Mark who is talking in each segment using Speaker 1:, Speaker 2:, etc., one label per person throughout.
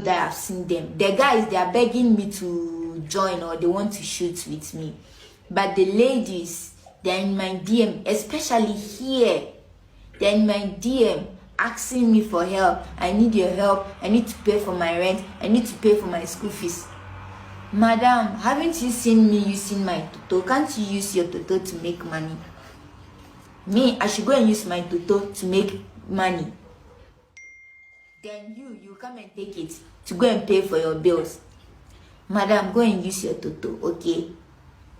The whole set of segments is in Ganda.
Speaker 1: that I've seen them. The guys, they are begging me to join or they want to shoot with me. But the ladies, they're in my DM, especially here. They're in my DM asking me for help. I need your help. I need to pay for my rent. I need to pay for my school fees. Madam, haven't you seen me using my Toto? Can't you use your Toto to make money? Me, I should go and use my Toto to make money. Then you come and take it to go and pay for your bills. Madam, go and use your Toto, okay?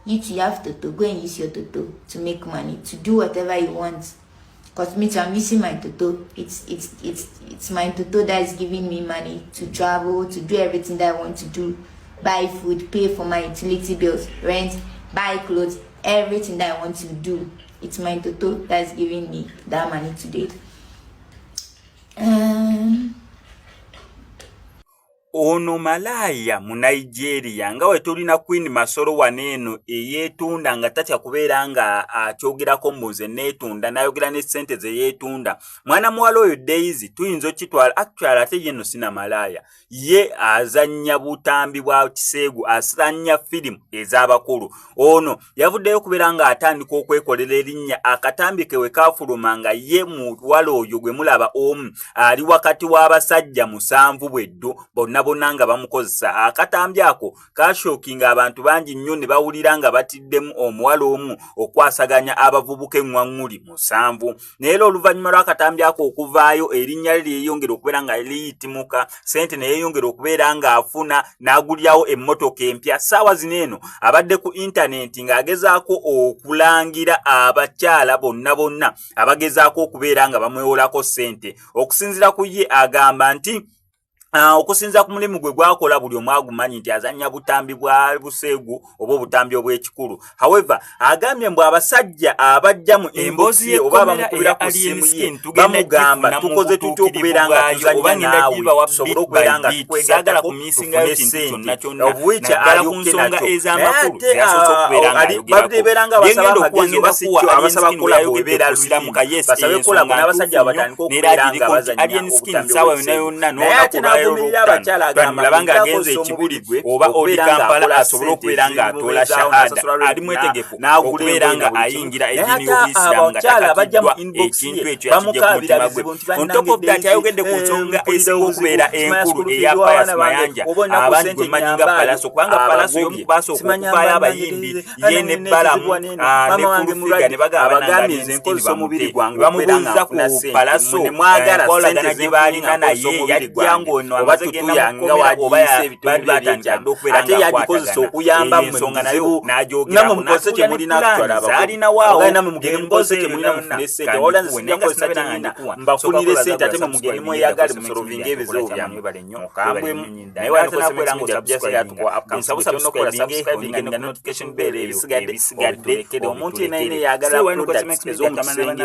Speaker 1: You too have Toto, go and use your Toto to make money, to do whatever you want. Because me too, I'm using my Toto. It's my Toto that is giving me money to travel, to do everything that I want to do. Buy food, pay for my utility bills, rent, buy clothes, everything that I want to do. It's my Toto that's giving me that money today.
Speaker 2: Ono malaya mu Nigeria nga we tulina Queen Masoro waneeno eyeetunda nga tatya kubeera nga akyogerako mbuze neetunda n'ayogera ne ssente ze yeetunda. Mwana muwala oyo Daisy tuyinza okitwala actually ate ye nno sina malaya. Ye azannya butambi bwa kiseegu, azannya firimu ez'abakulu. Ono yavuddeyo kubeera nga atandika okwekolera erinnya akatambi ke we kaafuluma nga ye muwala oyo gwe mulaba omu ali wakati w'abasajja 7 bweddu bonna nga bamukozesa. Akatambi ako kashookinga abantu bangi nnyo ne bawulira nga batiddemu omuwala omu okwasaganya abavubuka eŋŋwaŋŋuli 7. Naye oluvannyuma lw'akatambi ako okuvaayo erinnya lye lyeyongera okubeera nga liyitimuka, ssente ne yeeyongera okubeera ng'afuna n'agulyawo emmotoka empya. Ssaawa zino eno abadde ku intaneti ng'agezaako okulangira abakyala bonna abagezaako okubeera nga bamwewolako ssente. Okusinziira ku ye agamba nti okusinza ku mulimu gwe gwakola buli omu agumanyi nti azannya butambi bwa buseegu oba obutambi obw'ekikulu. However, agambye mbu abasajja abajja mu emboozi oba bamukubira ku ssimu ye bamugamba tukoze tutya okubeera nga tuzannya naawe tusobole okubeera nga tukwegattako tufune ssente obuwica alyokke nakyo babeera nga basaba amagezi oba si kyo abasaba kolabo ebeera lusimu basabe kolabo n'abasajja abatandika okubeera nga bazannya obutambi obw'ekikulu. Labanga agenze ekibuligwe oba oli Kampala asobole okubeera nga atoola shahada ali mwetegefu okubeera nga ayingira eddiini y'Obuyisiraamu nga takatiddwa ekintu ekyo yakijja ku mutima gwe. On top of that ayogedde ku nsonga esinga okubeera enkulu eya Pius Mayanja abangi gwe manyi nga Palaso kubanga Palaso y'omu ku baasooka okuvaayo abayimbi ye ne Balamu ne Fulufiga ne bagamba nze nkozesa omubiri gwange bamubuuza ku Palaso enkolagana gye baalina naye yajja ng'ono obatutuyanga wajiyise ebituli batandika ate yagikozesa okuyamba ensonga nayo namwe mukozese kye mulina kutwala abagenda namwe mugende mukozese kye mulina mufune ssente wabula nze sijja kukozesa kye mulina mbafunire ssente ate mwe mugende mweyagale musolovinga ebizibu byammwe mukambwemu naye wanakosemera ngo subject yatukuwa nsabusabusikola subscribing and notification bell ebisigadde omuntu yenna yina yagala products ez'omusengi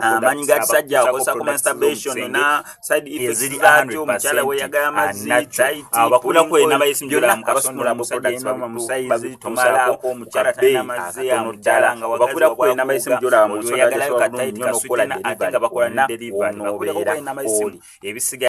Speaker 2: amanyi gakisajja akozesa ku masturbation na side effects zatyo omukyala weyagala amazzi abakula kwena bayisimbyola mukasonora mu products bamusaizi tomalako omukyala talina amazzi ddala nga bakula kwena bayisimbyola mu yagala kataiti kasokola ate nga bakola na delivery bakula kwena bayisimbyola ebisiga